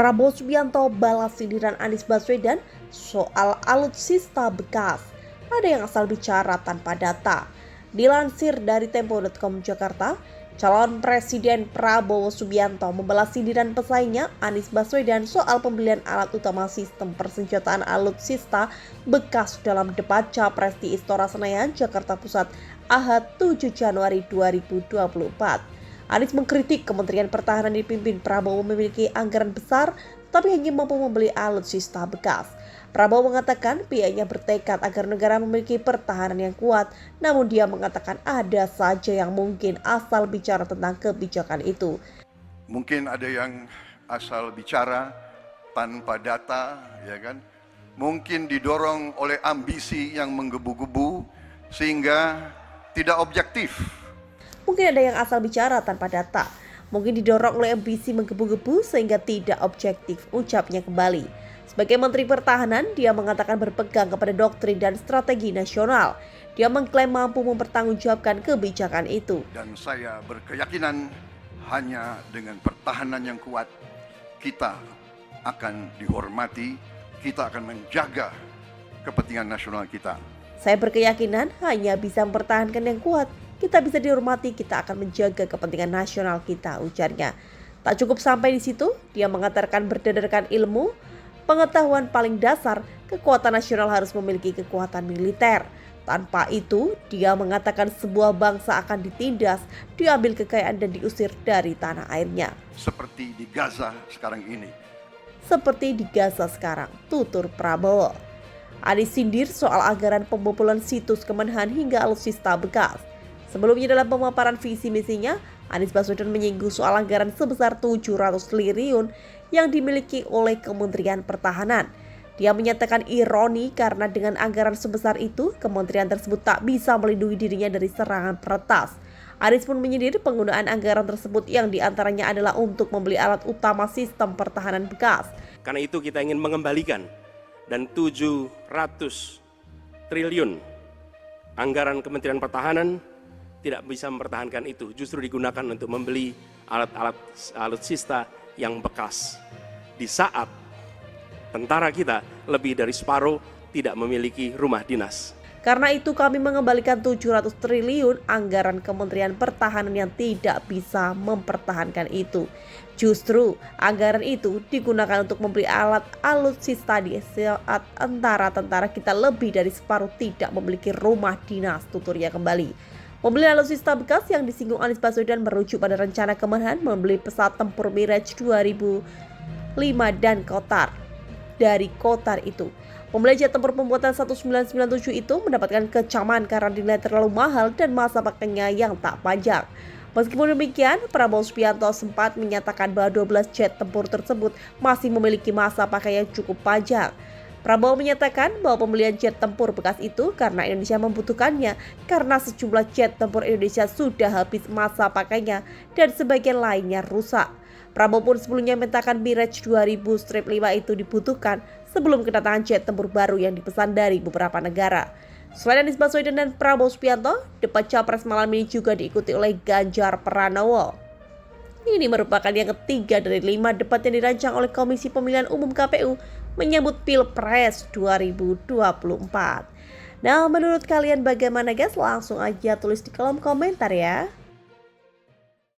Prabowo Subianto balas sindiran Anies Baswedan soal alutsista bekas. Ada yang asal bicara tanpa data. Dilansir dari Tempo.com Jakarta, calon Presiden Prabowo Subianto membalas sindiran pesaingnya Anies Baswedan soal pembelian alat utama sistem persenjataan alutsista bekas dalam debat Capres di Istora Senayan, Jakarta Pusat, Ahad 7 Januari 2024. Anies mengkritik Kementerian Pertahanan dipimpin Prabowo memiliki anggaran besar tapi hanya mampu membeli alutsista bekas. Prabowo mengatakan pihaknya bertekad agar negara memiliki pertahanan yang kuat, namun dia mengatakan ada saja yang mungkin asal bicara tentang kebijakan itu. Mungkin ada yang asal bicara tanpa data, ya kan? Mungkin didorong oleh ambisi yang menggebu-gebu sehingga tidak objektif. Mungkin ada yang asal bicara tanpa data. Mungkin didorong oleh ambisi menggebu-gebu sehingga tidak objektif, ucapnya kembali. Sebagai Menteri Pertahanan, dia mengatakan berpegang kepada doktrin dan strategi nasional. Dia mengklaim mampu mempertanggungjawabkan kebijakan itu. Dan saya berkeyakinan hanya dengan pertahanan yang kuat, kita akan dihormati, kita akan menjaga kepentingan nasional kita. Saya berkeyakinan hanya bisa mempertahankan yang kuat. Kita bisa dihormati, kita akan menjaga kepentingan nasional kita, ujarnya. Tak cukup sampai di situ, dia mengatakan berdasarkan ilmu, pengetahuan paling dasar, kekuatan nasional harus memiliki kekuatan militer. Tanpa itu, dia mengatakan sebuah bangsa akan ditindas, diambil kekayaan dan diusir dari tanah airnya. Seperti di Gaza sekarang ini. Seperti di Gaza sekarang, tutur Prabowo. Anies sindir soal anggaran pembobolan situs Kemenhan hingga alutsista bekas. Sebelumnya dalam pemaparan visi misinya, Anies Baswedan menyinggung soal anggaran sebesar 700 triliun yang dimiliki oleh Kementerian Pertahanan. Dia menyatakan ironi karena dengan anggaran sebesar itu, kementerian tersebut tak bisa melindungi dirinya dari serangan peretas. Anies pun menyindir penggunaan anggaran tersebut yang diantaranya adalah untuk membeli alat utama sistem pertahanan bekas. Karena itu kita ingin mengembalikan dan 700 triliun anggaran Kementerian Pertahanan tidak bisa mempertahankan itu, justru digunakan untuk membeli alat-alat alutsista yang bekas. Di saat tentara kita lebih dari separuh tidak memiliki rumah dinas. Karena itu kami mengembalikan 700 triliun anggaran Kementerian Pertahanan yang tidak bisa mempertahankan itu. Justru anggaran itu digunakan untuk membeli alat alutsista di saat tentara kita lebih dari separuh tidak memiliki rumah dinas, tuturnya kembali. Membeli alutsista bekas yang disinggung Anies Baswedan merujuk pada rencana Kemenhan membeli pesawat tempur Mirage 2005 dan Qatar. Dari Qatar itu, pembelian jet tempur pembuatan 1997 itu mendapatkan kecaman karena dinilai terlalu mahal dan masa pakainya yang tak panjang. Meskipun demikian, Prabowo Subianto sempat menyatakan bahwa 12 jet tempur tersebut masih memiliki masa pakai yang cukup panjang. Prabowo menyatakan bahwa pembelian jet tempur bekas itu karena Indonesia membutuhkannya karena sejumlah jet tempur Indonesia sudah habis masa pakainya dan sebagian lainnya rusak. Prabowo pun sebelumnya menyatakan Mirage 2000-5 itu dibutuhkan sebelum kedatangan jet tempur baru yang dipesan dari beberapa negara. Selain Anies Baswedan dan Prabowo Subianto, debat Capres malam ini juga diikuti oleh Ganjar Pranowo. Ini merupakan yang ketiga dari 5 debat yang dirancang oleh Komisi Pemilihan Umum KPU menyambut Pilpres 2024. Nah, menurut kalian bagaimana guys? Langsung aja tulis di kolom komentar ya.